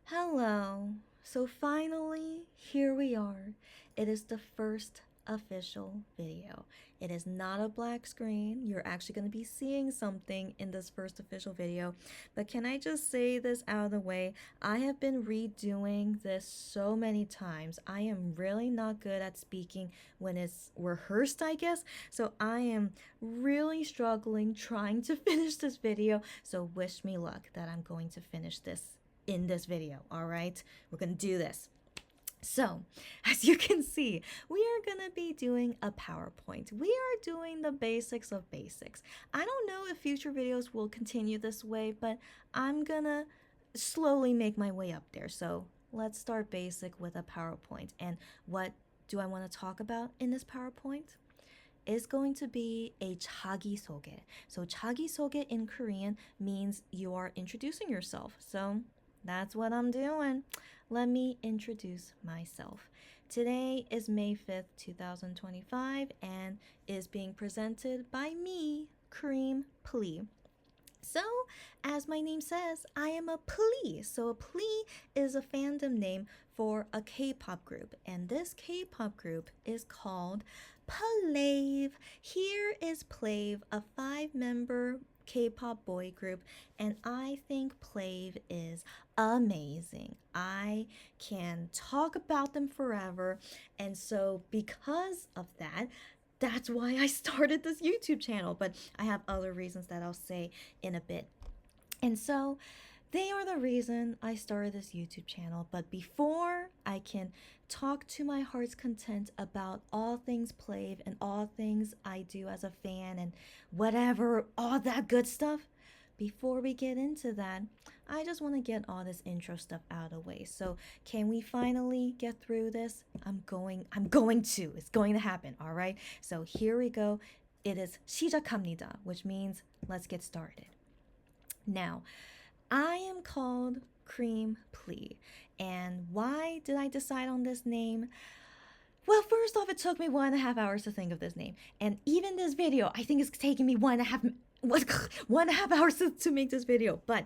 Hello. So finally, here we are. It is the first official video. It is not a black screen. You're actually going to be seeing something in this first official video. But can I just say this out of the way? I have been redoing this so many times. I am really not good at speaking when it's rehearsed, I guess. So I am really struggling trying to finish this video. So wish me luck that I'm going to finish this in this video. All right, we're gonna do this. So, as you can see, we are going to be doing a PowerPoint. We are doing the basics of basics. I don't know if future videos will continue this way, but I'm going to slowly make my way up there. So, let's start basic with a PowerPoint. And what do I want to talk about in this PowerPoint? Is going to be a 자기소개. So 자기소개 in Korean means you are introducing yourself. So that's what I'm doing. Let me introduce myself. Today is May 5th, 2025, and is being presented by me, Cream Plee. So, as my name says, I am a Plee. So, a Plee is a fandom name for a K pop group, and this K pop group is called Plave. Here is Plave, a 5 member K-pop boy group, and I think Plave is amazing. I can talk about them forever, and so because of that, that's why I started this YouTube channel, but I have other reasons that I'll say in a bit. And so they are the reason I started this YouTube channel. But before I can talk to my heart's content about all things Plave and all things I do as a fan and whatever, all that good stuff, before we get into that, I just want to get all this intro stuff out of the way. So can we finally get through this? I'm going to. It's going to happen, all right? So here we go. It is 시작합니다, which means let's get started. Now, I am called Cream Plee. And why did I decide on this name? Well, first off, it took me 1.5 hours to think of this name. And even this video, I think it's taking me 1.5 hours to make this video. But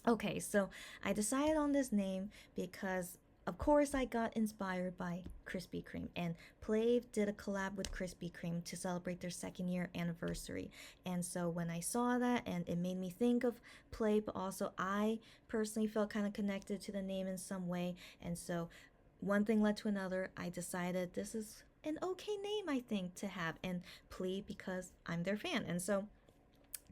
okay, so I decided on this name because of course I got inspired by Krispy Kreme, and Plave did a collab with Krispy Kreme to celebrate their 2nd year anniversary. And so when I saw that, and it made me think of Plave, but also I personally felt kind of connected to the name in some way. And so one thing led to another. I decided this is an okay name, I think, to have, and Plea because I'm their fan. And so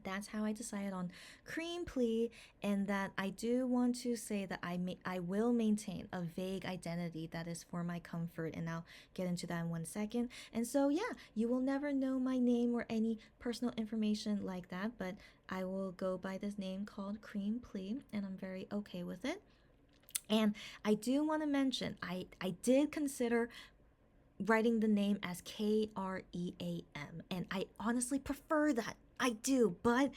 that's how I decided on Cream Plee, and that I do want to say that I will maintain a vague identity that is for my comfort, and I'll get into that in 1 second. And so yeah, you will never know my name or any personal information like that, but I will go by this name called Cream Plee, and I'm very okay with it. And I do want to mention, I did consider writing the name as Kream, and I honestly prefer that. I do, but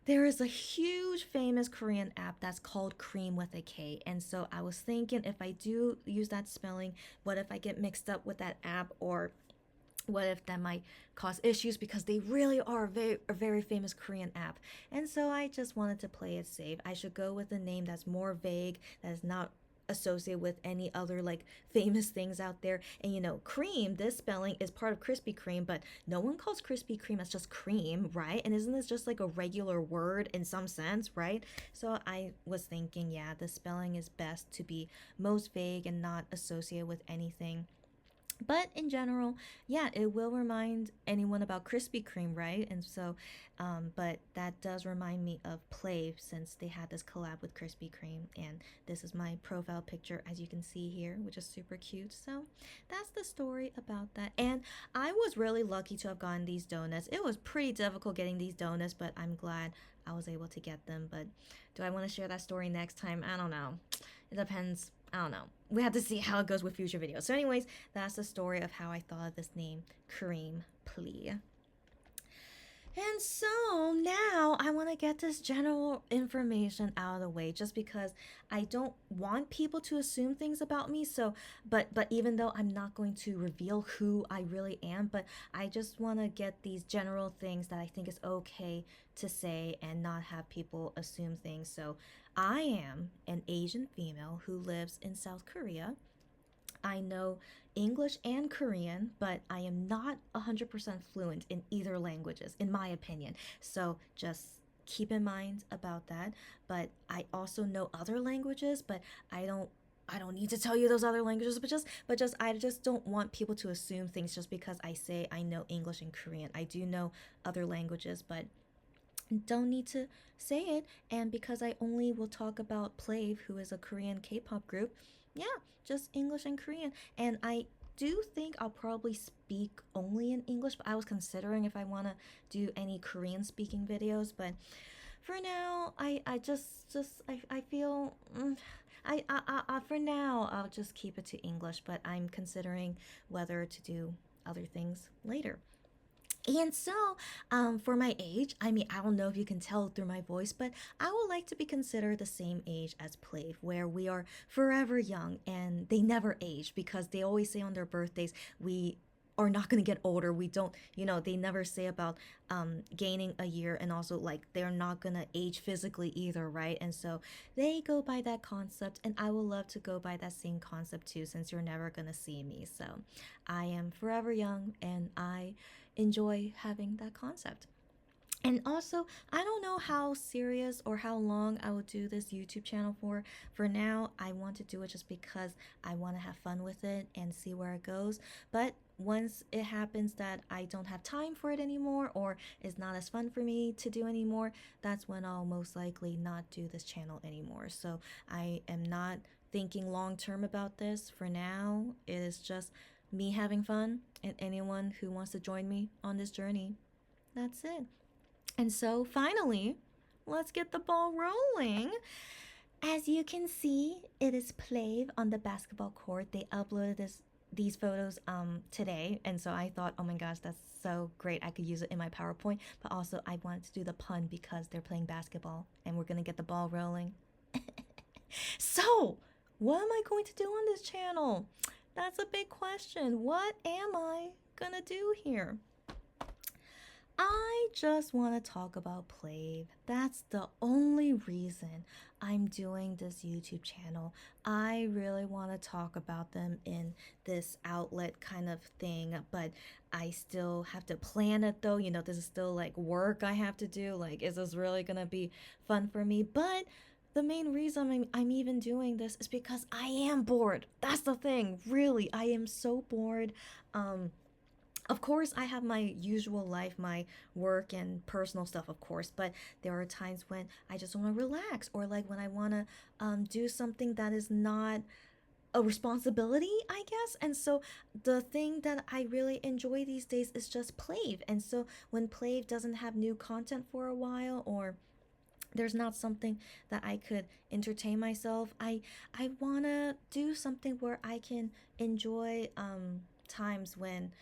there is a huge famous Korean app that's called Cream with a K. And so I was thinking, if I do use that spelling, what if I get mixed up with that app, or what if that might cause issues, because they really are a very famous Korean app. And so I just wanted to play it safe. I should go with a name that's more vague, that is not associated with any other like famous things out there. And you know, cream, this spelling is part of Krispy Kreme, but no one calls Krispy Kreme as just cream, right? And isn't this just like a regular word in some sense, right? So I was thinking, yeah, the spelling is best to be most vague and not associated with anything. But in general, yeah, it will remind anyone about Krispy Kreme, right? And so, but that does remind me of Plave, since they had this collab with Krispy Kreme. And this is my profile picture, as you can see here, which is super cute. So that's the story about that. And I was really lucky to have gotten these donuts. It was pretty difficult getting these donuts, but I'm glad I was able to get them. But do I want to share that story next time? I don't know. It depends. I don't know. We have to see how it goes with future videos. So anyways, that's the story of how I thought of this name, Cream Plee. And so now I want to get this general information out of the way just because I don't want people to assume things about me. So, but even though I'm not going to reveal who I really am, but I just want to get these general things that I think is okay to say and not have people assume things. So, I am an Asian female who lives in South Korea. I know English and Korean, but I am not 100% fluent in either languages, in my opinion. So just keep in mind about that. But I also know other languages, but I don't need to tell you those other languages, but just I just don't want people to assume things just because I say I know English and Korean. I do know other languages, but don't need to say it. And because I only will talk about Plave, who is a Korean K-pop group, yeah, just English and Korean. And I do think I'll probably speak only in English, but I was considering if I want to do any Korean speaking videos. But for now, I feel for now I'll just keep it to English, but I'm considering whether to do other things later. And so, for my age, I mean, I don't know if you can tell through my voice, but I would like to be considered the same age as Plave, where we are forever young and they never age because they always say on their birthdays, we are not going to get older. We don't, they never say about gaining a year, and also like they're not going to age physically either, right? And so they go by that concept, and I would love to go by that same concept too, since you're never going to see me. So I am forever young and I enjoy having that concept. And also, I don't know how serious or how long I will do this YouTube channel for. For now, I want to do it just because I want to have fun with it and see where it goes. But once it happens that I don't have time for it anymore or it's not as fun for me to do anymore, that's when I'll most likely not do this channel anymore. So I am not thinking long term about this. For now, it is just me having fun and anyone who wants to join me on this journey. That's it. And so finally, let's get the ball rolling. As you can see, it is Plave on the basketball court. They uploaded these photos today, and so I thought, oh my gosh, that's so great. I could use it in my PowerPoint, but also I wanted to do the pun because they're playing basketball and we're going to get the ball rolling. So, what am I going to do on this channel? That's a big question. What am I going to do here? I just want to talk about Plave. That's the only reason I'm doing this YouTube channel. I really want to talk about them in this outlet kind of thing, but I still have to plan it though. This is still like work I have to do. Like, is this really going to be fun for me? But the main reason I'm even doing this is because I am bored. That's the thing. Really, I am so bored. Of course, I have my usual life, my work and personal stuff, of course, but there are times when I just want to relax, or like when I want to do something that is not a responsibility, I guess. And so the thing that I really enjoy these days is just Plave. And so when Plave doesn't have new content for a while, or there's not something that I could entertain myself, I want to do something where I can enjoy times when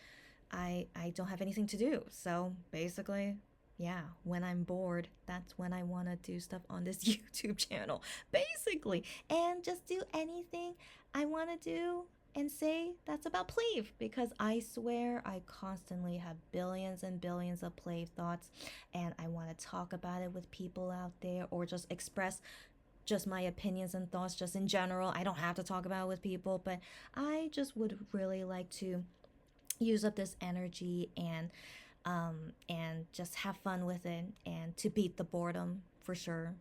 I don't have anything to do. So basically, yeah, when I'm bored, that's when I want to do stuff on this YouTube channel, basically. And just do anything I want to do and say that's about Plave, because I swear I constantly have billions and billions of Plave thoughts, and I want to talk about it with people out there, or just express just my opinions and thoughts just in general. I don't have to talk about it with people, but I just would really like to use up this energy and just have fun with it and to beat the boredom for sure.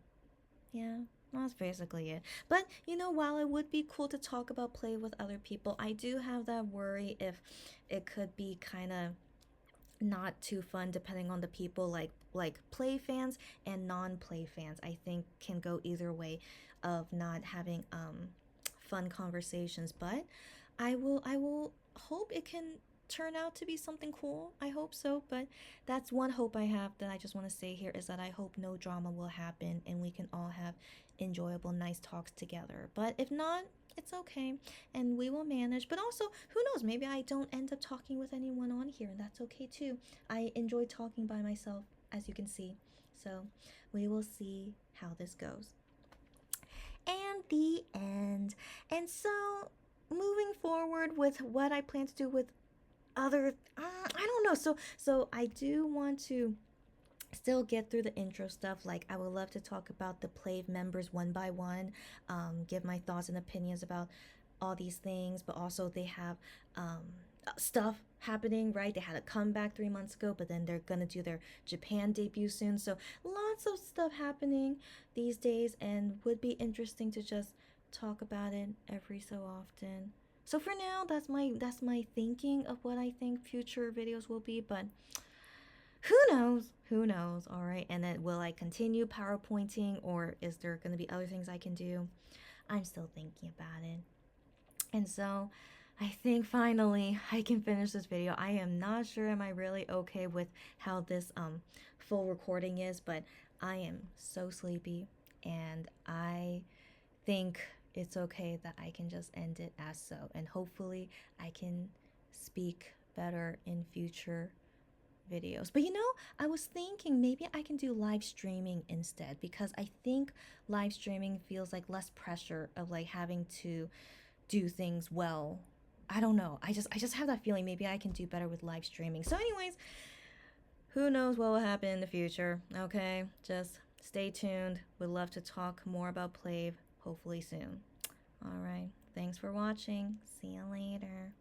Yeah, that's basically it. But while it would be cool to talk about Play with other people, I do have that worry if it could be kind of not too fun depending on the people, like Play fans and non-Play fans. I think can go either way of not having fun conversations, but I will hope it can turn out to be something cool. I hope so, but that's one hope I have that I just want to say here, is that I hope no drama will happen and we can all have enjoyable, nice talks together. But if not, it's okay and we will manage. But also, who knows, maybe I don't end up talking with anyone on here, and that's okay too. I enjoy talking by myself as you can see. So we will see how this goes. And the end. And so moving forward with what I plan to do with other, I don't know. So I do want to still get through the intro stuff. Like, I would love to talk about the Plave members one by one, give my thoughts and opinions about all these things, but also they have stuff happening, right? They had a comeback 3 months ago, but then they're gonna do their Japan debut soon. So lots of stuff happening these days, and would be interesting to just talk about it every so often. So for now, that's my thinking of what I think future videos will be, but who knows? Who knows? All right. And then will I continue PowerPointing, or is there going to be other things I can do? I'm still thinking about it. And so I think finally I can finish this video. I am not sure am I really okay with how this full recording is, but I am so sleepy, and I think it's okay that I can just end it as so, and hopefully I can speak better in future videos. But I was thinking maybe I can do live streaming instead, because I think live streaming feels like less pressure of like having to do things well. I don't know. I just have that feeling maybe I can do better with live streaming. So anyways, who knows what will happen in the future, okay? Just stay tuned. Would love to talk more about Plave hopefully soon. All right. Thanks for watching. See you later.